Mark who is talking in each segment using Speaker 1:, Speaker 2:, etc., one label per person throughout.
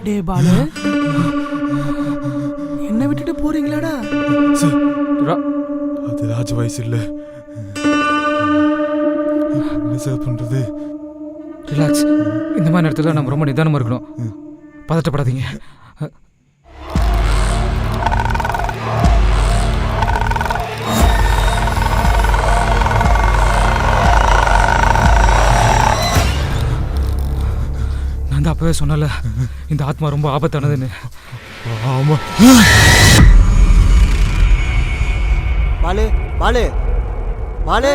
Speaker 1: டே பாலு, என்ன விட்டுட்டு போறீங்களாடா?
Speaker 2: அது ராஜ வயசு இல்ல. என்ன சார் பண்றது?
Speaker 3: ரிலாக்ஸ். இந்த மாதிரி நேரத்தில் நம்ம ரொம்ப நிதானமாக இருக்கணும். பதட்டப்படாதீங்க. நான் தான் அப்பவே சொன்னல, இந்த ஆத்மா ரொம்ப ஆபத்தானதுன்னு.
Speaker 2: ஆமா.
Speaker 4: பாலு பாலு பாலு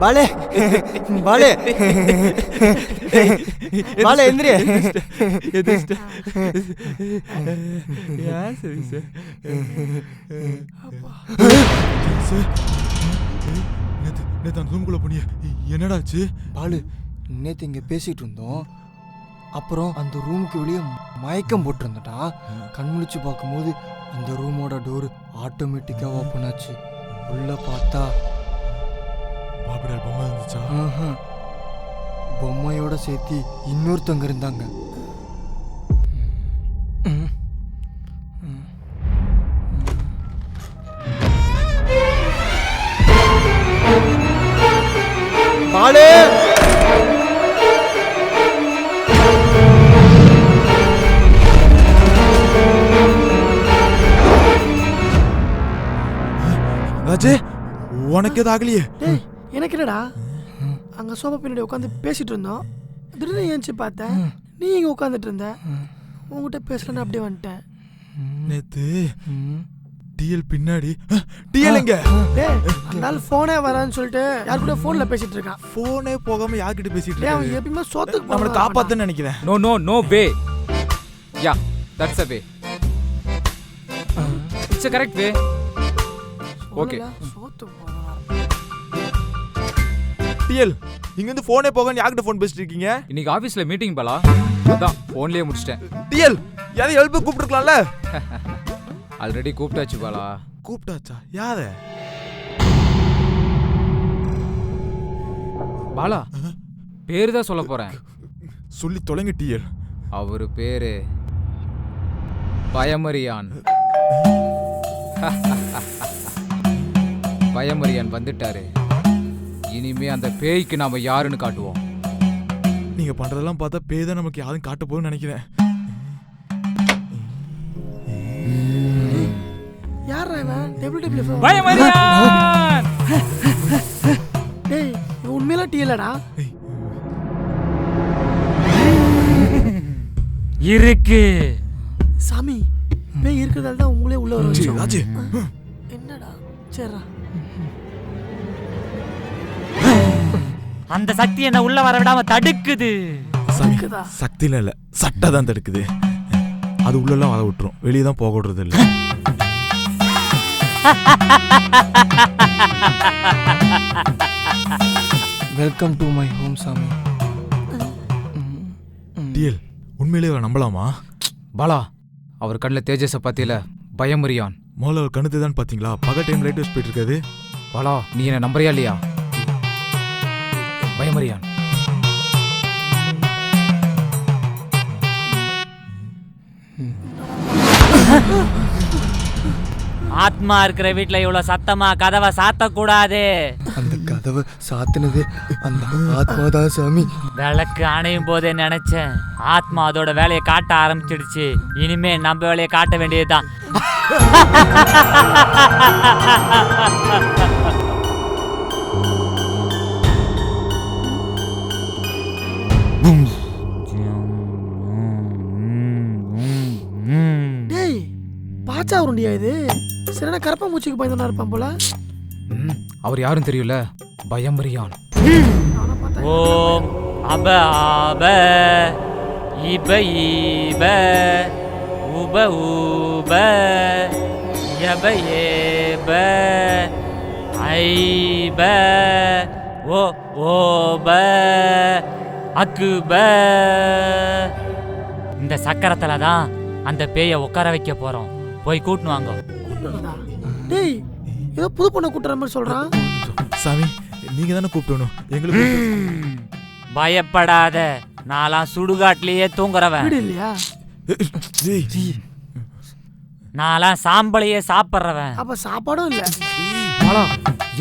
Speaker 4: பாலு பாலு பாலு எந்திரி.
Speaker 2: நேத்து அந்த ரூம்குள்ள போனியே, என்னடாச்சு?
Speaker 4: பாலு, நேற்று இங்கே பேசிகிட்டு இருந்தோம். அப்புறம் அந்த ரூமுக்கு வெளியே மயக்கம் போட்டிருந்தட்டா. கண் முழிச்சு பார்க்கும்போது அந்த ரூமோட டோரு ஆட்டோமேட்டிக்காக ஓப்பன் ஆச்சு. உள்ள பார்த்தா
Speaker 2: பாபிடால் பொம்மை இருந்துச்சா?
Speaker 4: பொம்மையோட சேர்த்து இன்னொருத்தவங்க இருந்தாங்க. பாலு,
Speaker 2: ராஜே, உனக்கு எது ஆகலையே?
Speaker 1: எனக்கு என்னடா, அங்க சோபா பின்னாடி உட்காந்து பேசிட்டு இருந்தோம். திடீர்னு ஏஞ்சி பார்த்தேன் நீ இங்க உட்காந்துட்டு இருந்த. உங்ககிட்ட பேசலன்னு அப்படியே வந்துட்டேன்.
Speaker 2: நேத்து டிஎல் பின்னாடி. டிஎல் எங்க?
Speaker 1: அதனால போனே வரான்னு சொல்லிட்டு யார் கூட போன்ல பேசிட்டு இருக்கான்.
Speaker 2: போனே போகாம யார்கிட்ட பேசிட்டு
Speaker 1: அவன்
Speaker 2: இருக்கான்?
Speaker 1: எப்பயுமே சோத்துக்கு
Speaker 2: நம்மள காப்பாத்துன்னு நினைக்கிறேன்.
Speaker 3: No no no way. Yeah, that's a way. It's a correct way. Okay.
Speaker 2: டிஎல், இங்க இருந்து போனே போகாம யார்கிட்ட போன் பேசிட்டு இருக்கீங்க?
Speaker 3: இன்னைக்கு ஆபீஸ்ல மீட்டிங் பாலா, அதான் போன்லயே முடிச்சிட்டேன்.
Speaker 2: டிஎல், யாரையும் ஹெல்ப் கூப்பிட்டுருக்கலாம்ல?
Speaker 3: ஆல்ரெடி கூப்பிட்டாச்சு பாலா.
Speaker 2: கூப்பிட்டாச்சா? யார?
Speaker 3: பாலா, பேரு தான் சொல்ல போறேன்.
Speaker 2: சொல்லி தொலைங்க டிஎல்.
Speaker 3: அவரு பேரு பயமரியான். பயமரியான் வந்துட்டாரு. இனிமே அந்த பேய்க்கு நாம யாருன்னு காட்டுவோம்.
Speaker 2: நீங்க பண்றதெல்லாம் பார்த்தா பேய் தான் நமக்கு யாரும் காட்ட போகுதுன்னு நினைக்கிறேன்.
Speaker 1: யாரா இவன்? டபிள்யூ
Speaker 3: பயமரியான்.
Speaker 1: டேய், இவன் உண்மையில டிஎல்டா?
Speaker 3: இருக்கு
Speaker 1: சாமி, பேய் இருக்கிறதால தான் உங்களே உள்ள வர வச்சோம்.
Speaker 2: ராஜே,
Speaker 1: என்னடா? சரிடா.
Speaker 5: அந்த சக்தி என்ன உள்ள வர விடாம தடுக்குது.
Speaker 2: சக்தியில இல்ல, சட்டை தான் தடுக்குது. அது உள்ளெல்லாம் வர விட்டுரும், வெளியே தான் போக விடுறது இல்லை.
Speaker 4: வெல்கம் டு மை ஹோம் சாமி.
Speaker 2: டிஎல், உண்மையிலேயே நம்பலாமா?
Speaker 3: பாலா, அவர் கண்ணில் தேஜஸை பத்தியில பயமரியான்.
Speaker 2: முதல்ல ஒரு கணுத்து தான் பாத்தீங்களா? பகல் டைம் லைட் போயிட்டு இருக்காது.
Speaker 3: பாலா, நீ என்ன நம்புறியா இல்லையா? பயமரியான்.
Speaker 5: ஆத்மா இருக்கிற வீட்டுல இவ்வளவு சத்தமா கதவை சாத்தக்கூடாது.
Speaker 4: அந்த கதவை சாத்தினது அந்த ஆத்மா தான் சாமி.
Speaker 5: விளக்கு அணையும் போதே நினைச்சேன், ஆத்மா அதோட வேலையை காட்ட ஆரம்பிச்சிடுச்சு. இனிமே நம்ம வேலையை காட்ட வேண்டியதுதான்.
Speaker 1: டேய், பாச்சா உருண்டியா இது? சரியான கரப்பா மூச்சுக்கு பயந்தனா இருப்பான் போல.
Speaker 3: அவர் யாரும் தெரியல, பயமரியான்.
Speaker 5: ஓம் அப அப இப இப உப உப யப ஏப ஐப ஓ ஓப அக்குப. இந்த சக்கரத்துல தான் அந்த பேயை உட்கார வைக்க போறோம். போய் கூட்டினு வாங்க.
Speaker 1: டேய், ஏதோ புது பொண்ணை கூட்டுற மாதிரி சொல்றான்.
Speaker 2: சாமி, நீங்க தானே கூப்பிடணும் எங்களுக்கு.
Speaker 5: பயப்படாத, நான்லாம் சுடுகாட்லயே தூங்குறவன்.
Speaker 1: வீடு இல்லையா?
Speaker 2: டேய்
Speaker 5: நான்லாம் சாம்பலையே சாப்பிட்றவன்.
Speaker 1: அப்ப சாப்பாடும் இல்ல.
Speaker 3: பாலா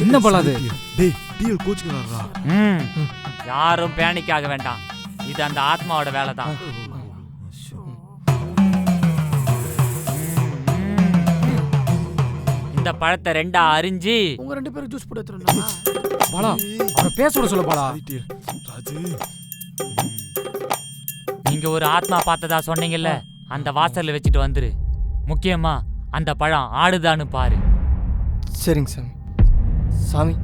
Speaker 3: என்ன பாலா அது?
Speaker 2: டேய் டிஎல் கோச்சுக்கிறாரா?
Speaker 5: யாரும் பேனிக் ஆக வேண்டாம். இது அந்த ஆத்மாவோட வேலை தான். இந்த பழத்தை ரெண்டா அரிஞ்சு
Speaker 1: உங்க 2 பேருக்கு ஜூஸ் போட்டு எடுத்துறேன்.
Speaker 3: பாலா அவனை பேச விட சொல்ல பாலா.
Speaker 2: ராஜு
Speaker 5: நீங்க ஒரு ஆத்மா பார்த்ததா சொன்னீங்கல்ல, அந்த வாசல்ல வச்சுட்டு வந்துரு. முக்கியமா அந்த பழம் ஆடுதான்னு பாரு.
Speaker 4: சரிங்க சாமி. சாமி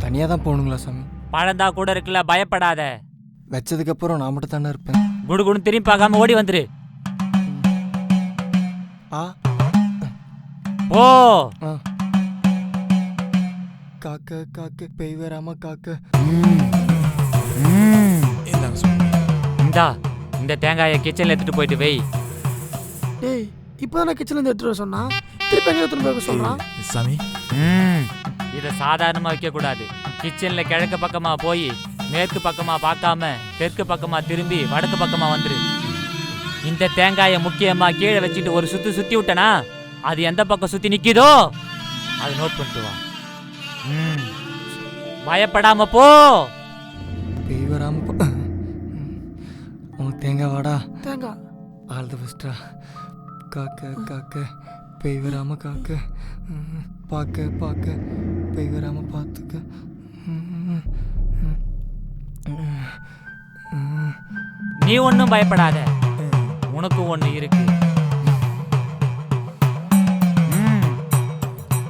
Speaker 4: தனியாக தான் போகணுங்களா சாமி?
Speaker 5: பழந்தா கூட இருக்குல்ல, பயப்படாத.
Speaker 4: வச்சதுக்கப்புறம் நான் மட்டும் தானே இருப்பேன்.
Speaker 5: குடுகுடுன்னு திரும்பி பார்க்காம ஓடி வந்துரு.
Speaker 4: ஆ
Speaker 5: ஓ
Speaker 4: ஆ காக்க காக்க பெய் வராம காக்க.
Speaker 2: இந்தாங்க சாமி.
Speaker 5: இந்தா இந்த தேங்காயை கிச்சன்ல எடுத்துட்டு போயிட்டு வை.
Speaker 1: டேய் இப்பதான் நான் கிச்சன்ல இருந்து எடுத்துட்டு வர சொன்னா திருப்பி எங்க எடுத்துட்டு போய் சொல்றான்
Speaker 2: சாமி.
Speaker 5: இதை சாதாரணமா வைக்க கூடாது. கிச்சன்ல கிழக்கு பக்கமா போய் மேற்கு பக்கமா பார்க்காம தெற்கு பக்கமா திரும்பி வடக்கு பக்கமா வந்துரு. இந்த தேங்காயை முக்கியமா கீழே வச்சுட்டு ஒரு சுத்தி விட்டனா அது எந்த பக்கம் சுத்தி நிக்குதோ அது நோட் பண்ணிட்டு வா. பயப்படாம போ.
Speaker 4: பெய் வராம உனக்கு தேங்காய் வாடா.
Speaker 1: தேங்காய்
Speaker 4: ஆல் தி பெஸ்டா. காக்க காக்க பெய் வராம காக்க. பார்க்க பார்க்க பெய் வராம பார்த்துக்க.
Speaker 5: நீ ஒன்னும் பயப்படாத, உனக்கு ஒண்ணு இருக்கு.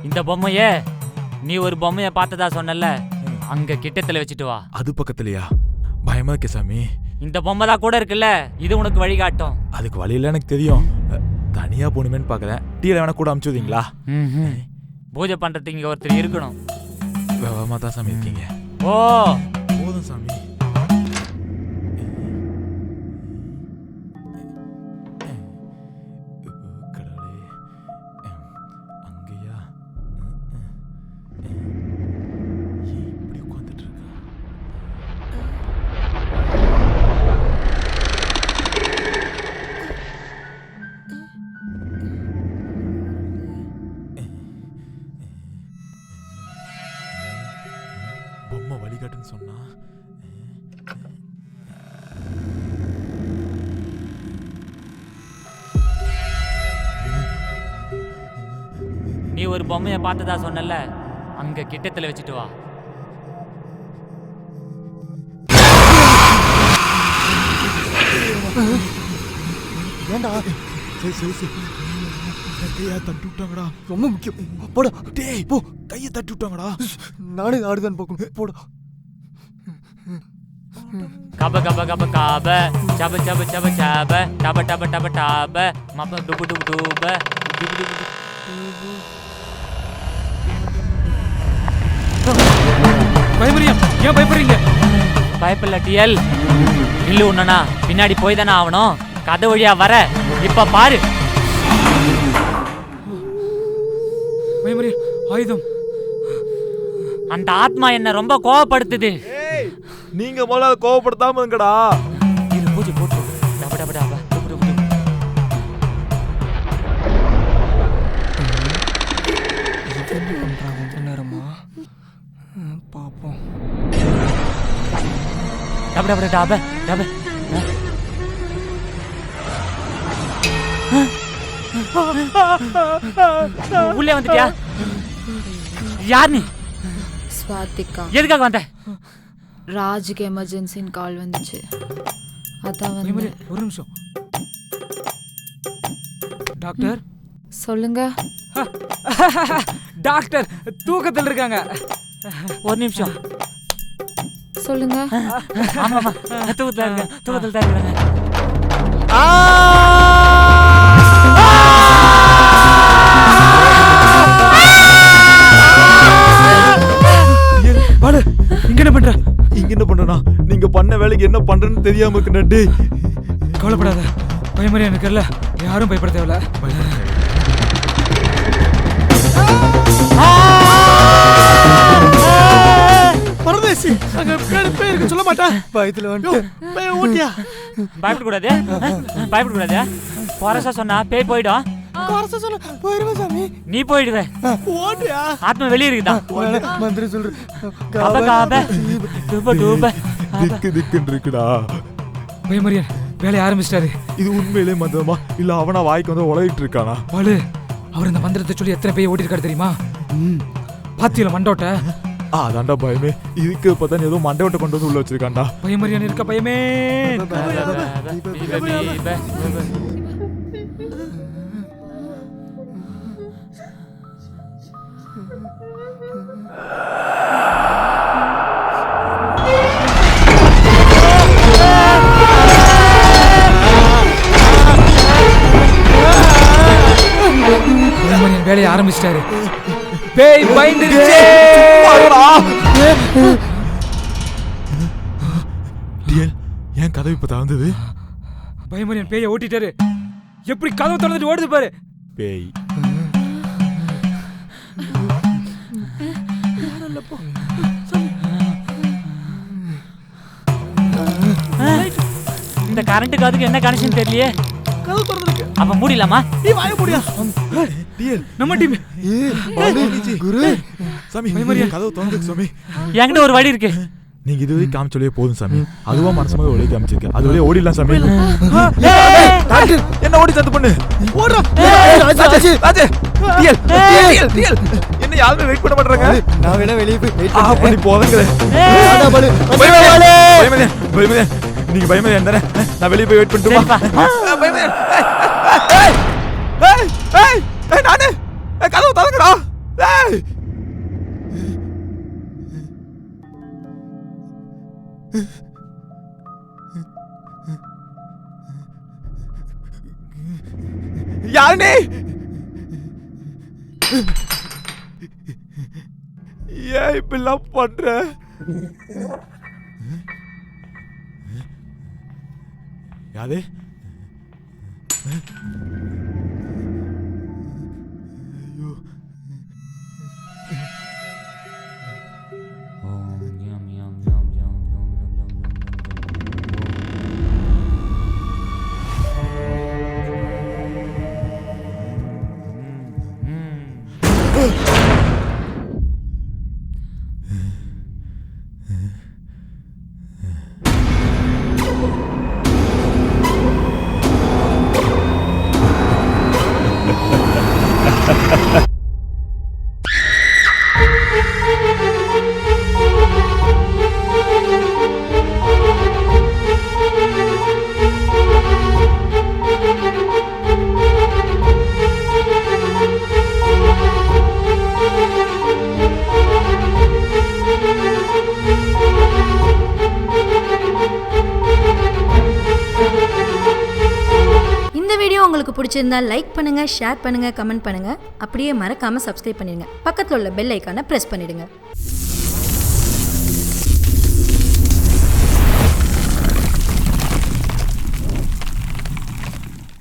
Speaker 5: இந்த பொம்மைய நீ ஒரு பொம்மைய பார்த்ததா சொன்னல, அங்க கிட்டத்துல வச்சுட்டு வா.
Speaker 2: அது பக்கத்துலயா? பயமா இருக்கே சாமி.
Speaker 5: இந்த பொம்மை தான் கூட இருக்குல்ல, இது உனக்கு வழிகாட்டும்.
Speaker 2: அதுக்கு வழியில எனக்கு தெரியும். தனியா போகணுமேன்னு பாக்குறேன். டீல வேணா கூட அமுச்சுதீங்களா?
Speaker 5: பூஜை பண்றதுக்கு இங்க ஒருத்தர் இருக்கணும்.
Speaker 2: விவரமா தான் சாமி இருக்கீங்க.
Speaker 5: ஓ
Speaker 2: போதும் சாமி. கடவுளே, அங்கயா இப்படி உட்காந்துட்டு இருக்கா? பொம்மை வழிகாட்டுன்னு சொன்னா
Speaker 5: நீ ஒரு பொம்மைய பார்த்ததா சொன்னல, அங்க கிட்டத்துல வச்சுட்டு வா.
Speaker 4: ஏண்டா
Speaker 2: சரி கையை தட்டி விட்டாங்கடா.
Speaker 4: ரொம்ப முக்கியம். போடா.
Speaker 2: டேய் போ, கையை தட்டி விட்டாங்கடா.
Speaker 4: நானே ஆடுதான் பார்க்கணும். போடா.
Speaker 5: கப கப கப காப சப சப சப சப டப டப டப டாப மப டுபு டுபு டுப டுபு டுபு
Speaker 3: பயமரியா ஏன் பயப்படுறீங்க?
Speaker 5: பயப்பில்ல டிஎல். இல்லு உண்ணனா பின்னாடி போய் தானே ஆகணும். கதை வழியா வர இப்ப பாரு.
Speaker 3: பயமரியா ஆயுதம்.
Speaker 5: அந்த ஆத்மா என்ன ரொம்ப கோவப்படுத்துது.
Speaker 2: நீங்க முதல்ல கோவப்படுத்தாம இருங்கடா.
Speaker 5: இரு பூஜை போட்டு டப டப டப டுபு டுபு டுபு.
Speaker 4: இது பண்றாங்க கொஞ்ச நேரமா. பாப்போம்.
Speaker 5: டப டப டப டப. உள்ளே வந்துட்டியா? யார் நீ?
Speaker 6: ஸ்வாதிகா.
Speaker 5: எதுக்காக வந்த?
Speaker 6: ராஜுக்கு எமர்ஜென்சின்னு கால் வந்துச்சு, அதான் வந்து.
Speaker 3: பயமரியா ஒரு நிமிஷம். டாக்டர்
Speaker 6: சொல்லுங்க.
Speaker 3: டாக்டர் தூக்கத்தில் இருக்காங்க.
Speaker 5: ஒரு நிமிஷம்.
Speaker 6: சொல்லுங்க.
Speaker 5: ஆமாமா தூக்கத்துல இருக்க, தூக்கத்துல தான் இருக்காங்க.
Speaker 3: பாலு இங்க என்ன பண்ற?
Speaker 2: இங்க என்ன பண்றனா? நீங்க பண்ண வேலைக்கு என்ன பண்றேன்னு தெரியாம இருக்கு நண்டு.
Speaker 3: கவலைப்படாத, பயமரியா இருக்குல்ல, யாரும் பயப்பட தேவையில்ல.
Speaker 1: பரதேசி அங்க பேர் இருக்கு சொல்ல மாட்டேன்.
Speaker 4: பயத்துல வந்துட்டு
Speaker 1: ஓட்டியா
Speaker 5: பயப்படக்கூடாது, பயப்படக்கூடாது. குறைசா சொன்னா பேய் போயிடும்.
Speaker 4: குறைச்ச சொல்ல போயிருவேன் சாமி.
Speaker 5: நீ போயிடுவே.
Speaker 1: ஓடுறியா?
Speaker 5: ஆத்மா வெளியே இருக்குதான்.
Speaker 4: மந்திரம் சொல்றேன்.
Speaker 5: காப காப டூப டூப.
Speaker 2: திக்கு திக்குன்னு இருக்குடா.
Speaker 3: பயமறியன் வேலையை ஆரம்பிச்சிட்டாரு.
Speaker 2: இது உண்மையிலே மந்திரமா இல்ல அவனா வாய்க்கு வந்து உலகிட்டு இருக்கானா?
Speaker 3: பாலு அவர் இந்த மந்திரத்தை சொல்லி எத்தனை பேய் ஓட்டிருக்காரு தெரியுமா? பாத்தியில மண்டோட்ட.
Speaker 2: அதான்டா பயமே. இதுக்கு பார்த்தா ஏதோ மண்டவட்டை கொண்டு வந்து உள்ள வச்சிருக்கான்டா.
Speaker 3: பயமறியன் இருக்க பயமே. பயமறியன் வேலையை ஆரம்பிச்சிட்டாரு. பேய் பயந்துருச்சு.
Speaker 2: டிஎல் ஏன் கதவு இப்ப திறந்தது?
Speaker 3: பயமறியன் பேயை ஓட்டிட்டாரு. எப்படி கதவு திறந்துட்டு ஓடுது பாரு.
Speaker 2: பேய்
Speaker 5: இந்த கரண்ட்டுக்கு அதுக்கு என்ன கனெக்ஷன் தெரியலையே.
Speaker 1: கதவு திறந்துருக்கு.
Speaker 5: அப்ப மூடிடலாமா?
Speaker 1: நீ வாய முடியா?
Speaker 2: டிஎல்
Speaker 3: நம்ம டீம்.
Speaker 4: குரு
Speaker 2: சாமி கதவு திறந்துருக்கு சாமி.
Speaker 5: என்கிட்ட ஒரு வழி இருக்கு.
Speaker 2: நீங்க இதுவரை காமிச்சொல்லே போதும் சாமி. அதுவா மனசுமா ஒளி காமிச்சிருக்க. அது வழியே ஓடிடலாம் சாமி. என்ன ஓடி சத்து பண்ணு.
Speaker 1: ஓடுறா.
Speaker 2: ராஜே டிஎல் டிஎல் என்ன யாருமே வெயிட் பண்ண மாட்டறாங்க.
Speaker 4: நான் வேணா வெளியே போய் வெயிட்
Speaker 2: பண்ணி போறேங்க. பயமே நீங்க பயமே என்ன? நான் வெளியே போய் வெயிட் பண்ணிட்டுமா? பயமே ஏய் ஏய் ஏய் ஏய் நானே கதவு திறங்கடா. ஏய் யாருனே? ஏன் இப்பெல்லாம் பண்ற? யாரு?
Speaker 7: உங்களுக்கு பிடிச்சிருந்தா லைக் பண்ணுங்க, ஷேர் பண்ணுங்க, கமெண்ட் பண்ணுங்க. அப்படியே மறக்காம சப்ஸ்கிரைப் பண்ணிடுங்க. பக்கத்துல உள்ள பெல் ஐகானை பிரஸ் பண்ணிடுங்க.